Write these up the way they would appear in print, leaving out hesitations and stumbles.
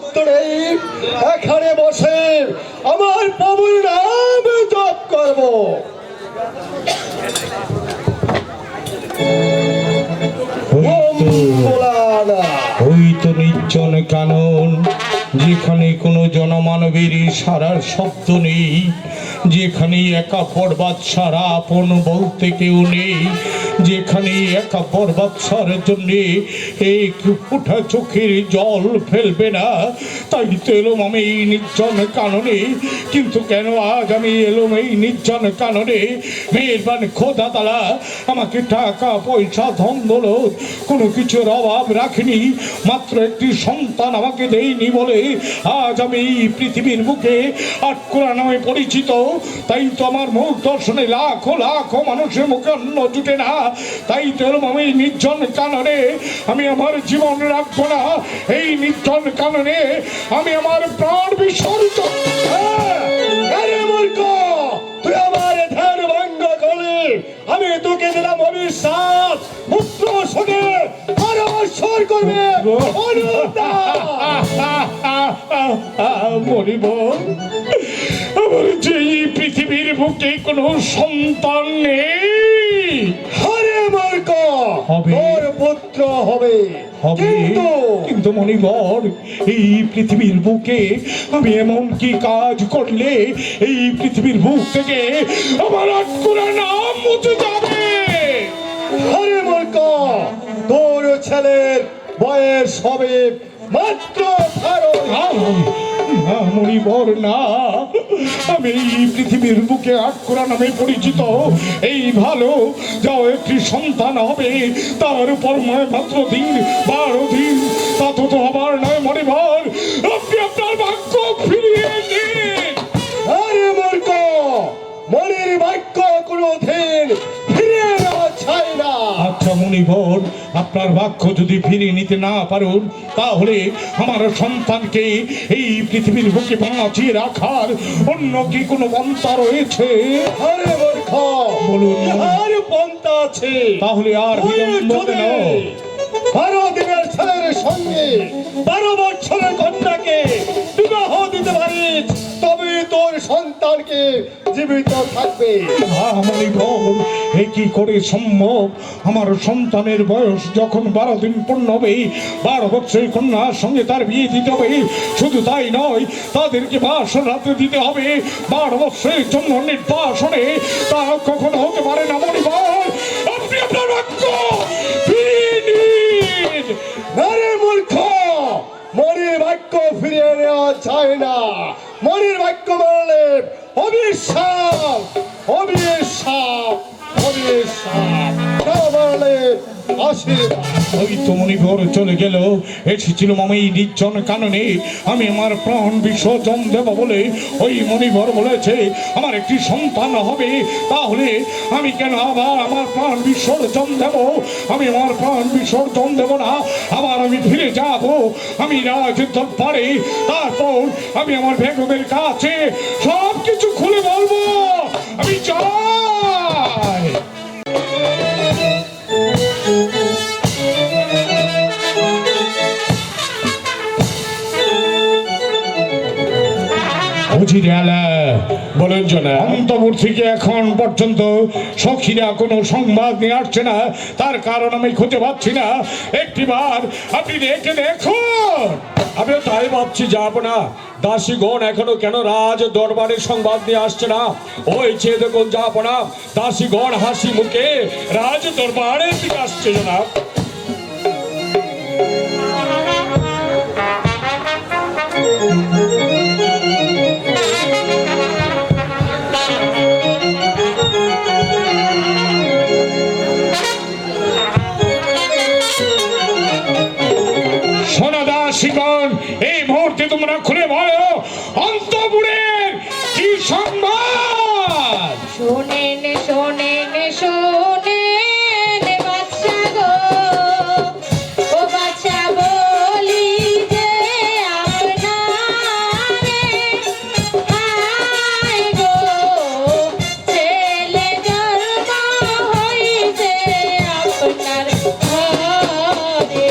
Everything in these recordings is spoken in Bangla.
শব্দ নেই, এখানে বসে আমার প্রভুর নাম জপ করব। ওই তো নির্জন কানন, যেখানে কোনো জনমানবের সারার শব্দ নেই, যেখানে একা পর্বত সারা আপন বলতে কেউ নেই, যেখানে একা পর্বত সারার জন্য এক ফোঁটা চোখের জল ফেলবে না, তাই তো এলাম আমি এই নির্জন কাননে। কিন্তু কেন আজ আমি এলাম এই নির্জন কাননে? মেহেরবান খোদা তাআলা আমাকে টাকা পয়সা ধন দৌলত কোনো কিছুর অভাব রাখিনি, মাত্র একটি সন্তান আমাকে দেয়নি বলে আজ আমি এই পৃথিবীর মুখে আটকোরা নামে পরিচিত। তাই তো আমার মুখ দর্শনে লাখো লাখো মানুষের মুখে অন্ন জুটে না। তাই তো আমি নির্জন কাননে আমি আমার জীবন রাখবো না। এই নির্জন কাননে আমি আমার প্রাণ বিসর্জন। তুই আমার ধ্যান ভঙ্গ করলে, আমি তোকে দিলাম অভিশাপ, পুত্র শোনে পরমেশ্বর করবে। মরিব আমার যে এই পৃথিবীর বুকে কোনো সন্তান নেই। হরে মূর্খ, তোর পুত্র হবে। কিন্তু মনিবর, এই পৃথিবীর বুকে আমি এমন কি কাজ করলে এই পৃথিবীর বুক থেকে আমার আটকুরা নাম মুছে যাবে? হরে মূর্খ, তোর ছেলের বয়স হবে মাত্র 12। মনিবর না, আমি এই পৃথিবীর বুকে আটকোরা নামে পরিচিত। এই ভালো যাও একটি সন্তান হবে, তার উপর মাত্র দিন 12 দিন, তা তো হবার নয়। মনিবর, আপনি আপনার ভাগ্য ফিরিয়ে দিন। আরে মূর্খ, মনের বাক্য কোনোদিন ফিরিয়ে নেওয়া যায় না। আচ্ছা মনিবর, আপনার বাক্য যদি ফিরিয়ে নিতে না পারুন, তাহলে আমার সন্তানকে এই পৃথিবীর বুকে বাঁচিয়ে রাখার অন্য কি কোনো পন্থা রয়েছে? আরে মূর্খ, বলুন। আর পন্থা আছে। তাহলে আর বিলম্ব কেন? 12 দিনের ছেলের সঙ্গে 12 বছরের কন্যাকে বিবাহ দিতে পারিস, তবে তোর সন্তানকে জীবিত থাকবে। মনিবর, এ কি করে সম্ভব? আমার সন্তানের বয়স যখন 12 দিন পূর্ণ হবে, 12 বছরের কন্যার সঙ্গে তার বিয়ে দিতে হবে। শুধু তাই নয়, তাদেরকে বাসর রাতে দিতে হবে 12 বছরের জন্য নির্বাসনে। তা কখনো হতে পারে না। মনিবর, আপনি আপনার বাক্য ফিরিয়ে নিন। আরে মূর্খ, মনের বাক্য ফিরিয়ে নেওয়া যায় না। মনের বাক্য বললে অভিশাপ, অভিশাপ, অভিশাপ। তা বললে আশীর্বাদ। ওই তো মনিবর চলে গেল। এসেছিলাম আমি নির্জন কাননে আমি আমার প্রাণ বিসর্জন দেব বলে। ওই মনিবর বলেছে আমার একটি সন্তান হবে, তাহলে আমি কেন আবার আমার প্রাণ বিসর্জন দেব? আমি আমার প্রাণ বিসর্জন দেব না। আবার আমি ফিরে যাব আমি রাজের দরবারে। তারপর আমি আমার বেগমের কাছে সব কিছু খুলে বলবো। আমি চাই বলেন জনা, অন্তপুর থেকে এখন পর্যন্ত সখীরা কোনো সংবাদ নিয়ে আসছে না। তার কারণ আমি খুঁজে পাচ্ছি না। একটিবার আপনি দেখে দেখুন। আমিও তাই ভাবছি, যাব না। দাসীগণ এখনো কেন রাজ দরবারে সংবাদ নিয়ে আসছে না? ওই চেয়ে দেখুন, যাব না। দাসীগণ হাসি মুখে রাজ দরবারের দিকে আসছে জনাব। দাসীগণ, এই মুহূর্তে তোমরা খুলে বলো অন্তপুরের কি সংবাদ? শোনেন শোনেন শোনেন বাদশা গো, ও বাদশা বলি যে আপনারে হায় গো, ছেলে জন্ম হইছে আপনার ঘরে।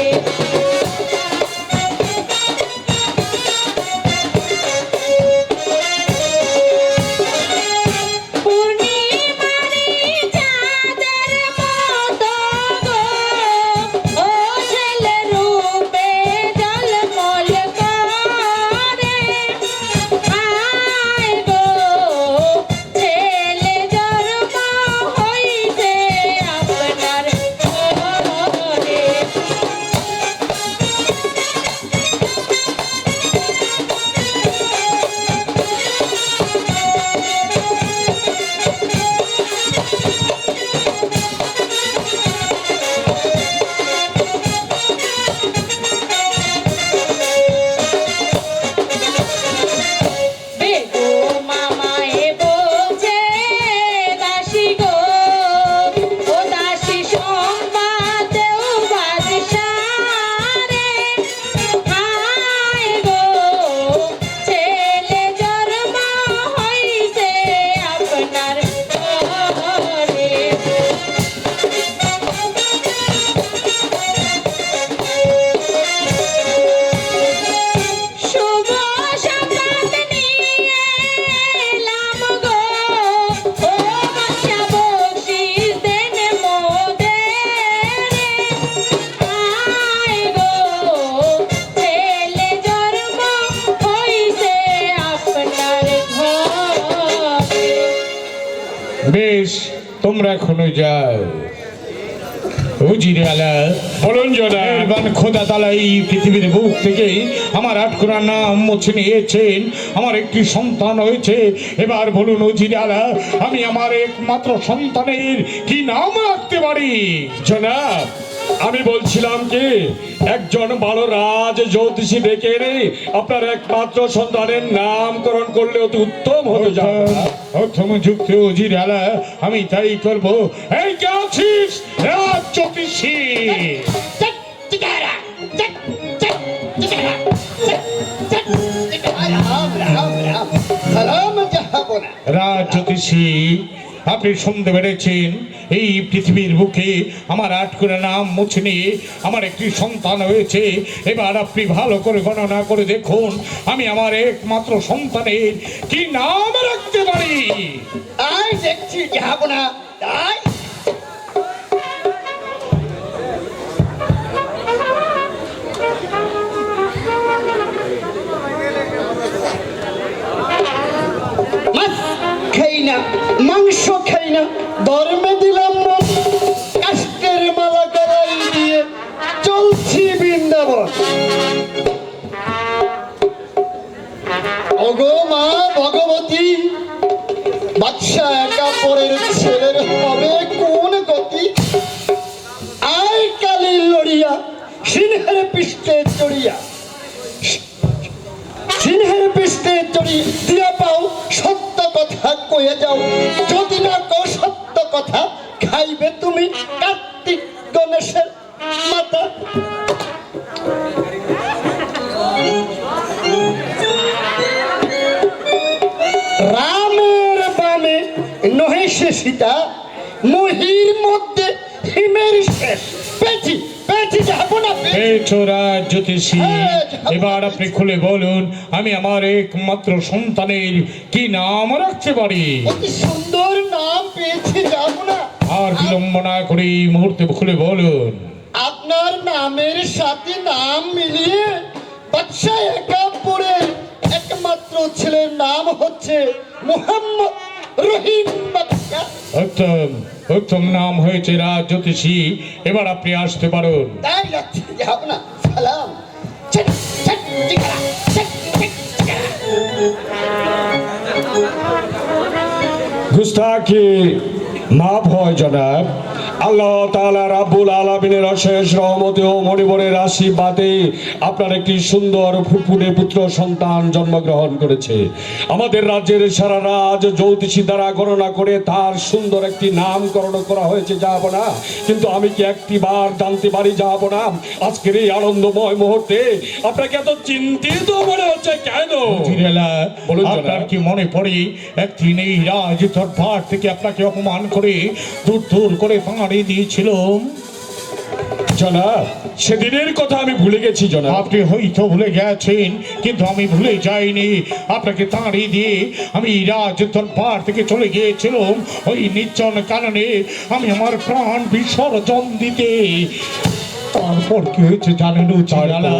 বেশ, তোমরা এখনো যাও। উজিরে আলা, বলুন জনাব। মেহেরবান খোদা তাআলা এই পৃথিবীর বুক থেকে আমার আটকোনার নাম মুছে নিয়েছেন, আমার একটি সন্তান হয়েছে। এবার বলুন উজিরে আলা, আমি আমার একমাত্র সন্তানের কি নাম রাখতে পারি? জনাব, আমি বলছিলাম কি, একজন ভালো রাজ জ্যোতিষী ডেকে এনে আপনার একমাত্র সন্তানের নামকরণ করলে অতি উত্তম হতো জাহাপনা। প্রথম যুক্তি উজিরে আলা, আমি তাই করব। এই কে আছিস রাজ জ্যোতিষী? সালাম জাহাপনা। রাজ জ্যোতিষী, আপনি শুনতে পেরেছেন, এই পৃথিবীর বুকে আমার আটকোনা নাম মুছে নিয়ে আমার একটি সন্তান হয়েছে। এবার আপনি ভালো করে গণনা করে দেখুন, আমি আমার একমাত্র সন্তানের কি নাম রাখতে পারি। তাই দেখছি জাহাপনা, তাই। মাছ খাই না, মাংস খাই না, ধর্মে দিলাম মন, কাষ্টের মালা গলায় দিয়ে চলছি বৃন্দাবন। ওগো মা ভগবতী, বাদশা একা পরের ছেলের হবে কোন গতি? আয় কালি লড়িয়া সিংহের পৃষ্ঠে চড়িয়া, সিংহের পৃষ্ঠে চড়ি দিয়া পাও সত্য কথা কয়ে যাও। যদি না কও সত্য কথা, খাইবে তুমি কার্তিক গণেশের মাথা। রামের বামে নহে সে সীতা, মহির মধ্যে হিমের শেষ। পেয়েছি পেয়েছি যাবো না, রাজ জ্যোতিষী, এবার আপনি খুলে বলুন, আমি আমার একমাত্র সন্তানের কি নাম রাখতে পারি? অতি সুন্দর নাম পেয়েছি যাবো না। আর বিলম্ব না করে এই মুহূর্তে খুলে বলুন। আপনার নামের সাথে নাম মিলিয়ে বাদশা একাপুরের একমাত্র ছেলের নাম হচ্ছে মুহাম্মদ রহিম বাদশা। উত্তম উত্তম নাম হয়েছে রাজ জ্যোতিষী, এবার আপনি আসতে পারুন। তাই যাচ্ছি যাব না। সালাম। ছট, ছট, চিকারা, ছট, ছট, চিকারা। গুস্তাখি মাফ হয় জনাব। আল্লাহ তাআলা রাব্বুল আলামিনের অশেষ রহমতে ও মনিবরের আশীর্বাদে আপনার একটি সুন্দর ফুটফুটে পুত্র সন্তান জন্মগ্রহণ করেছে। আমাদের রাজ্যের সারা রাজ জ্যোতিষী দ্বারা গণনা করে তার সুন্দর একটি নামকরণ করা হয়েছে জাহাপনা। কিন্তু আমি কি একটি বার জানতে পারি জাহাপনা, আজকের এই আনন্দময় মুহূর্তে আপনাকে এত চিন্তিত মনে হচ্ছে কেন? জিরেলা, বলুন জনাব। আপনার কি মনে পড়ে একদিন এই রাজ দরবার থেকে আপনাকে অপমান করে দূর দূর করে তাড়িয়ে দিয়েছিলাম? জনাব, সেদিনের কথা আমি ভুলে গেছি জনাব। আপনি হয়তো ভুলে গেছেন, কিন্তু আমি ভুলে যাইনি। আপনাকে তাড়িয়ে দিয়ে আমি রাজ দরবার থেকে চলে গিয়েছিলাম ওই নির্জন কারণে আমি আমার প্রাণ বিসর্জন দিতে। তারপর কি হয়েছে জানেন জিরেলা?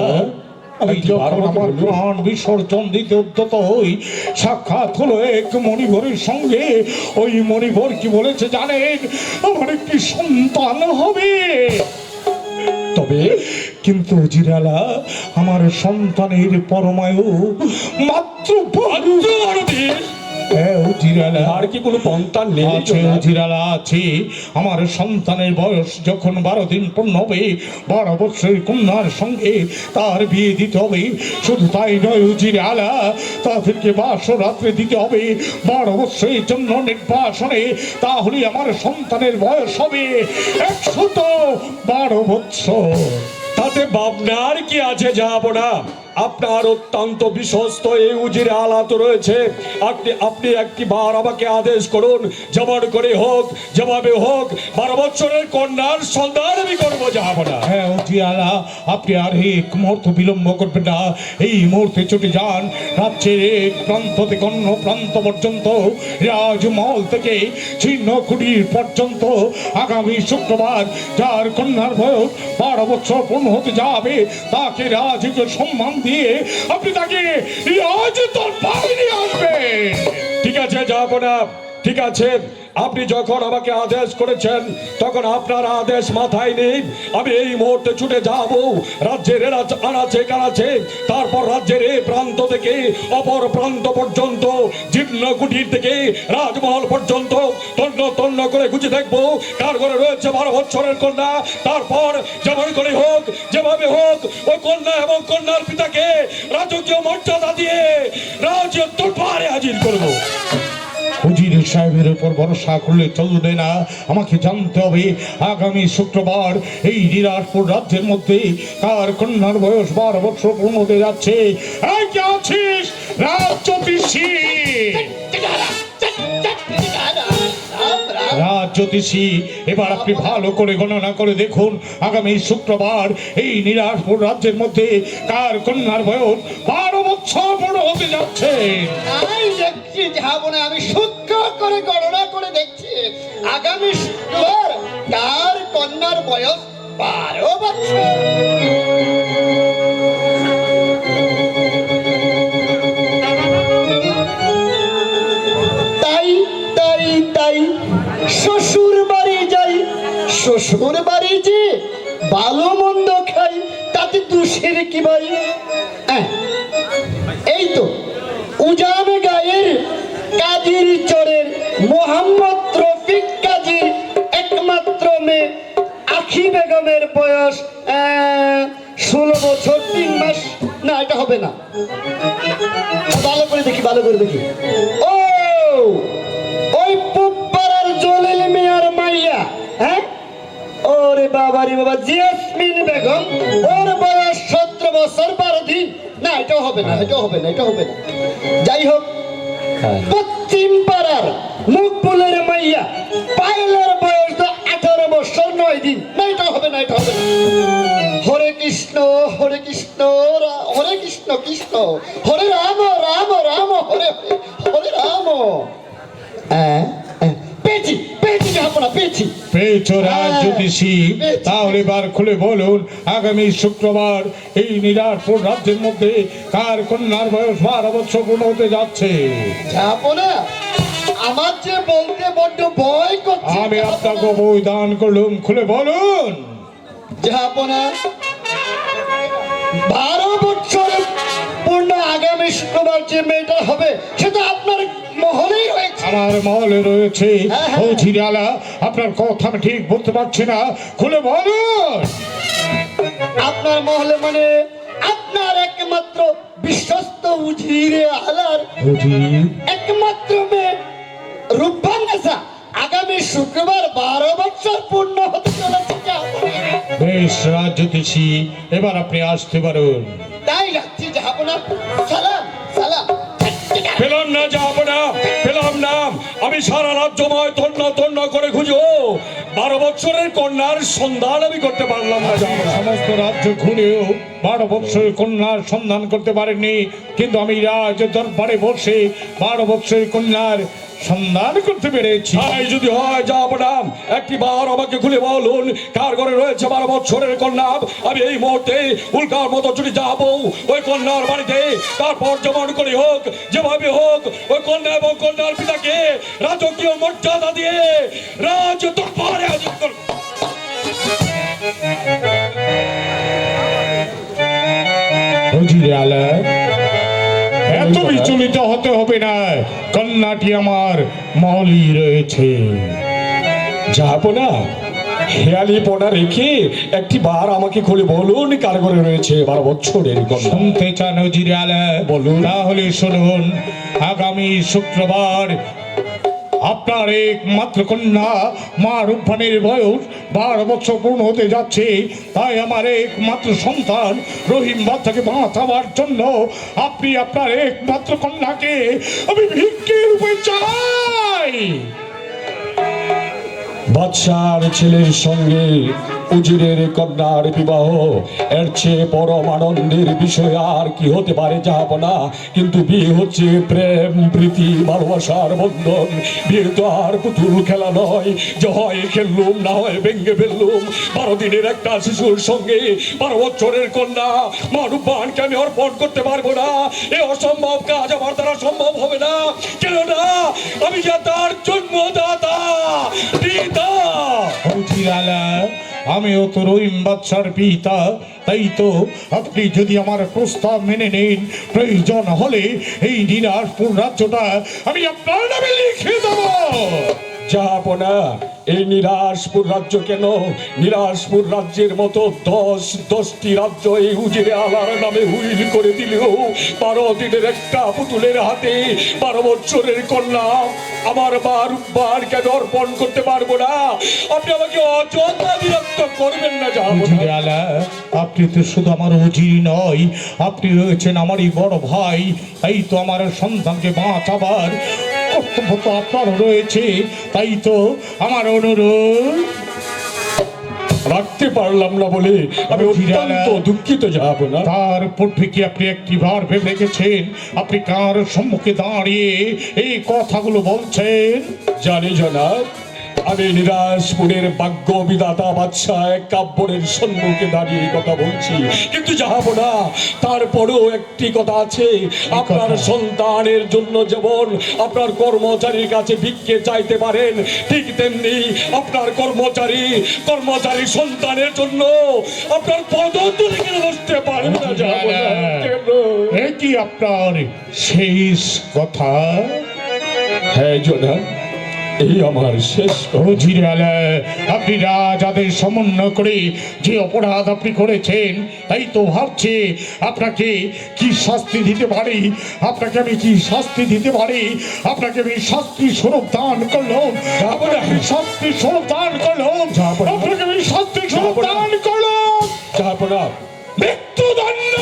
আমি যখন আমার প্রাণ বিসর্জন দিতে উদ্যত হই, সাক্ষাৎ হলো এক মণিবরের সঙ্গে। ওই মণিবর কি বলেছে জানেন? আমার একটি সন্তান হবে। তবে কিন্তু জিরালা, আমার সন্তানের পরমায়ু মাত্র জিরালা। আর কি কোনো পন্থা নেই আছে জনাব? জিরালা, আছে। আমার সন্তানের বয়স যখন 12 দিন পূর্ণ হবে, 12 বছরের কন্যার সঙ্গে তার বিয়ে দিতে হবে। শুধু তাই নয় জিরালা, তাদেরকে বাসরাত্রে দিতে হবে 12 বছরের জন্য নির্বাসনে। তাহলে আমার সন্তানের বয়স হবে 112 বছর। তাতে ভাবনার কি আছে জাহাপনা? আপনার অত্যন্ত বিশ্বস্ত এই উজিরে আলা তো রয়েছে। আপনি একটি বার আমাকে আদেশ করুন, যেমন করে হোক, যেভাবে হোক 12 বছরের কন্যার সন্ধান আমি করবো জাহাপনা। হ্যাঁ উজিয়ালা, আপনি আর এক মুহূর্ত বিলম্ব করবেন না। এই মুহূর্তে ছুটে যান রাজ্যের এক প্রান্ত থেকে অন্য প্রান্ত পর্যন্ত, রাজমহল থেকে ছিন্নকুটির পর্যন্ত। আগামী শুক্রবার যার কন্যার বয়স 12 বছর পূর্ণ হতে যাবে, তাকে রাজকীয় সম্মান দিয়ে আপনি তাকে রাজ দরবারে নিয়ে আসবেন। ঠিক আছে জাহাপনা, ঠিক আছে, আপনি যখন আমাকে আদেশ করেছেন তখন আপনার আদেশ মাথায় নিন আমি এই মুহূর্তে ছুটে যাব রাজ্যের আনাচে কানাচে, তারপর রাজ্যের এই প্রান্ত থেকে অপর প্রান্ত পর্যন্ত, জীর্ণ কুটির থেকে রাজমহল পর্যন্ত তন্ন তন্ন করে খুঁজে দেখবো কার ঘরে রয়েছে 12 বছরের কন্যা। তারপর যেমন করে হোক, যেভাবে হোক, ওই কন্যা এবং কন্যার পিতাকে রাজকীয় মর্যাদা দিয়ে রাজ দরবারে হাজির করবো। উজির সাহেবের উপর ভরসা করলে চলবে না, আমাকে জানতে হবে আগামী শুক্রবার এই দিনাজপুর রাজ্যের মধ্যে কার কন্যার বয়স 12 বছর পূর্ণ হতে যাচ্ছে। এই কে আছিস রাজ্যোতিষী? রাজ্যোতিষী, এবার আপনি ভালো করে গণনা করে দেখুন আগামী শুক্রবার এই দিনাজপুর রাজ্যের মধ্যে কার কন্যার বয়স 12 বছর পূর্ণ হতে যাচ্ছে। তাই দেখছি যাবো না, আমি সূক্ষ্ম করে গণনা করে দেখছি আগামী শুক্রবার কার কন্যার বয়স 12 বছর। তাই তাই তাই শ্বশুর বাড়ি যাই, শ্বশুর বাড়ি যে ভালো মন্দ খাই, তাতে দোষের কি ভাই? এই তো উজান গায়ের কাজীর চরের মোহাম্মদ রফিক কাজীর একমাত্র মেয়ে আখি বেগমের বয়স 16 বছর 3 মাস। না, এটা হবে না, ভালো করে দেখি, ভালো করে দেখি। ও ওই পুপাড়ার জলিল মিয়ার মাইয়া, হ্যাঁ? ওরে বাবা রে বাবা, জিয়াসমিন বেগম, ওর বয়স 17 বছর 12 দিন। না, এটাও হবে না, এটাও হবে না, এটাও হবে না। যাই হোক, পশ্চিম পাড়ার মুকবুলের মাইয়া পায়েলের বয়স তো 18 বছর 9 দিন। না, এটাও হবে না, এটা হবে না। হরে কৃষ্ণ হরে কৃষ্ণ হরে কৃষ্ণ কৃষ্ণ হরে রাম রাম রাম হরে হরে হরে রাম। পেয়েছি পেয়েছি যাবো না, পেয়েছি। পেয়েছো রাজ্যোতিষী? তাহলে এবার খুলে বলুন আগামী শুক্রবার এই দিনাজপুর রাজ্যের মধ্যে কার কন্যার বয়স 12 বছর পূর্ণ হতে যাচ্ছে। যাবো না, আমার যে বলতে বড্ড ভয় করছে। আমি আপনাকে বই দান করলুম, খুলে বলুন। যাবো না, 12 বছর পূর্ণ আগামী শুক্রবার যে মেয়েটা হবে সেটা আপনার মহলেই রয়েছে। আমার মহলে রয়েছে। হ্যাঁ, ও হ্যাঁ। ঝিরালা, আপনার কথা আমি ঠিক বলতে পারছি না, খুলে বলুন। আপনার মহলে মানে আপনার একমাত্র বিশ্বস্ত উজিরে আলার একমাত্র মেয়ে রূপবাঙ্গাসা আগামী শুক্রবার 12 বছর পূর্ণ হতে চলেছে। বেশ রাজ্যোতিষী, এবার আপনি আসতে পারুন। তাই যাচ্ছি, যাবো না। সালাম সালাম। পেলাম না, যাবো না, পেলাম না। আমি সারা রাজ্যময় তন্ন তন্ন করে খুঁজো 12 বছরের কন্যার সন্ধান আমি করতে পারলাম না। যাবো না। সমস্ত রাজ্য ঘুরেও 12 বছরের কন্যার সন্ধান করতে পারেননি, কিন্তু আমি রাজ দরবারে বসে 12 বছরের কন্যার সন্ধান করতে পেরেছি। তাই যদি হয় যাবো না, একটি বার আমাকে খুলে বলুন কার ঘরে রয়েছে 12 বছরের কন্যা। আমি এই মুহূর্তে উল্কার মতো ছুটে যাবো ওই কন্যার বাড়িতে, তারপর যেমন করে হোক, যেভাবে হোক, ওই কন্যা এবং কন্যার পিতাকে রাজকীয় মর্যাদা দিয়ে রাজ দরবারে হাজির করব। উজিরে আলা, এত বিচলিত হতে হবে না, কন্যাটি আমার মহলেই রয়েছে। যাবো না, খেয়ালি পোনা রেখে একটি বার আমাকে খুলে বলুন কার ঘরে রয়েছে 12 বছরের কন্যা। শুনতে চান উজিরে আলা? বলুন। তাহলে শুনুন, আগামী শুক্রবার আপনার একমাত্র কন্যা মা রূপবানের বয়স 12 বছর পূর্ণ হতে যাচ্ছে। তাই আমার একমাত্র সন্তান রহিম বাচ্চাকে বাঁচাবার জন্য আপনি আপনার একমাত্র কন্যাকে আমি ভিক্ষের রূপে চাই। বাদশার ছেলের সঙ্গে উজিরের কন্যার বিবাহ, এর চেয়ে পরম আনন্দের বিষয় আর কি হতে পারে জাহাপনা। কিন্তু বিয়ে হচ্ছে প্রেম, প্রীতি, ভালোবাসার বন্ধন। বিয়ে তো আর পুতুল খেলা নয় যে হয় খেললুম না হয় ভেঙ্গে ফেললুম। 12 দিনের একটা শিশুর সঙ্গে 12 বছরের কন্যা মানববানকে আমি অর্পণ করতে পারবো না। এ অসম্ভব কাজ আমার দ্বারা সম্ভব হবে না, কেননা আমি যে তার জন্মদাতা পিতা। উজিরালা, আমিও তো রহিম বাদশার পিতা, তাই তো আপনি যদি আমার প্রস্তাব মেনে নেন, প্রয়োজন হলে এই নিরাজপুর রাজ্যটা আমি আপনার নামে লিখে দেব। জাহাপনা, এই নিরাজপুর রাজ্য কেন, নিরাজপুর রাজ্যের মতো 10টি রাজ্য এই উজিরে আলার নামে হুইল করে দিলেও 12 দিনের একটা পুতুলের হাতে 12 বছরের কন্যা আমার রূপবান কেন অর্পণ করতে পারবো না? আপনি আমাকে অযথা বিরক্ত করবেন না জাহাপনা। উজিরালা, আপনি তো শুধু আমার উজির নয়, আপনি রয়েছেন আমারই বড় ভাই। তাই তো আমার সন্তানকে বাঁচাবার কর্তব্য তো আপনারও রয়েছে। তাই তো আমার অনুরোধ। রাখতে পারলাম না বলে আমি অত্যন্ত দুঃখিত জাহাপনা। তারপর থেকে আপনি একটিবার ভেবে রেখেছেন আপনি কার সম্মুখে দাঁড়িয়ে এই কথাগুলো বলছেন? জানি জনাব, আমি নিরাজপুরের ভাগ্য বিধাতা বাদশাহ কাব্যরের সম্মুখে দাঁড়িয়ে কথা বলছি। কিন্তু জাহাপনা, তারপরেও একটি কথা আছে। আপনার সন্তানের জন্য যেমন আপনার কর্মচারীর কাছে ভিক্ষে চাইতে পারেন, ঠিক তেমনি আপনার কর্মচারী সন্তানের জন্য আপনার পদতলে কেন বসতে পারেন না জাহাপনা? কেন? এটি আপনার শেষ কথা? হ্যাঁ জনাব, এই আমার শেষ কথা। উজিরালা, আপনি রাজাদের সমন্বয় করে যে অপরাধ আপনি করেছেন, তাই তো ভাবছি আপনাকে কি শাস্তি দিতে পারি। আপনাকে আমি কি শাস্তি দিতে পারি? আপনাকে আমি শাস্তি স্বরূপ দান করলাম। শাস্তি স্বরূপ দান করলাম। আপনাকে আমি শাস্তি স্বরূপ দান করলাম। জাহাপনা, মৃত্যুদণ্ড।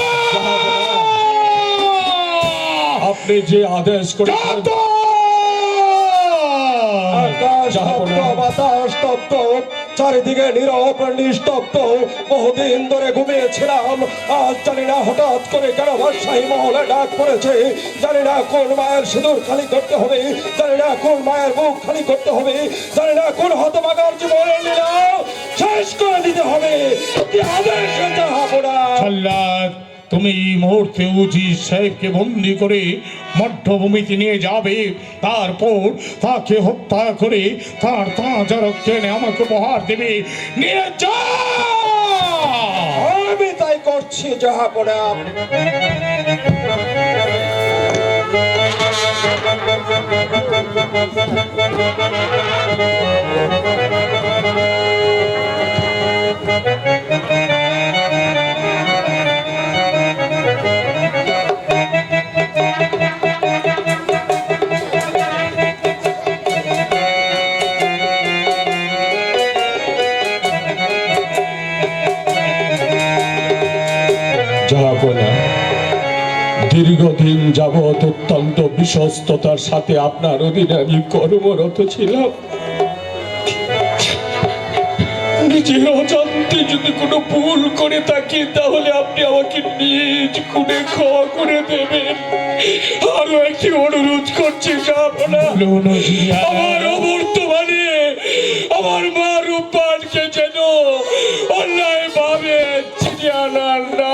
আপনি যে আদেশ করেছেন, চারিদিকে নীরব নিস্তব্ধ। বহুদিন ধরে ঘুমিয়েছিলাম, আজ জানি না হঠাৎ করে কেন বাদশাহী মহলে ডাক পড়েছে। জানি না কোন মায়ের সিঁদুর খালি করতে হবে, জানি না কোন মায়ের মুখ খালি করতে হবে, জানি না কোন হতভাগার জীবনের লীলা শেষ করে দিতে হবে। কি আদেশ জাহাপনা? সাল্লাত, তুমি এই মুহূর্তে উজির সাহেবকে বন্দি করে মধ্যভূমিতে নিয়ে যাবে। তারপর তাকে হত্যা করে তার তাজা রক্ত এনে আমাকে উপহার দেবে। নিয়ে যাও। আমি তাই করছি জাহাপনা। জাহাপনা, দীর্ঘদিন যাবৎ অত্যন্ত বিশ্বস্ততার সাথে আপনার অধীনে আমি কর্মরত ছিলাম। নিজের অজান্তে যদি কোনো ভুল করে থাকি, তাহলে আপনি আমাকে নিজ গুণে ক্ষমা করে দেবেন। আরো একটি অনুরোধ করছি জাহাপনা, আমার অবর্তমানে আমার মা রূপবানকে যেন অন্যায় ভাবে চিনিয়ে আনার না।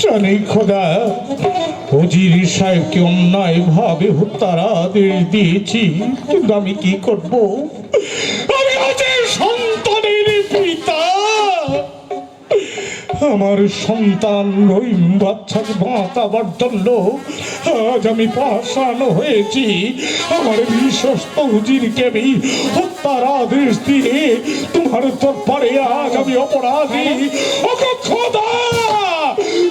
জানি খোদা, উজির সাহেবকে অন্যায় ভাবে হত্যার আদেশ দিয়েছি, কিন্তু আমি কি করব? আমি অজির সন্তানের পিতা। আমার সন্তান রহিম বাচ্চাকে বাঁচাবার জন্য আজ আমি পাষাণ হয়েছি। আমার বিশ্বস্ত হুজিরকে আমি হত্যার আদেশ দিয়ে তোমার দরবারে আজ আমি অপরাধী। ওগো খোদা,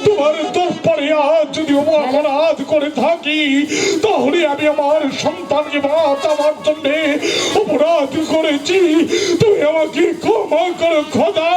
তোমার দরবারে আজ যদি অপরাধ করে থাকি, তাহলে আমি আমার সন্তানকে বাঁচাবার জন্য অপরাধ করেছি। তুমি আমাকে ক্ষমা করো খোদা।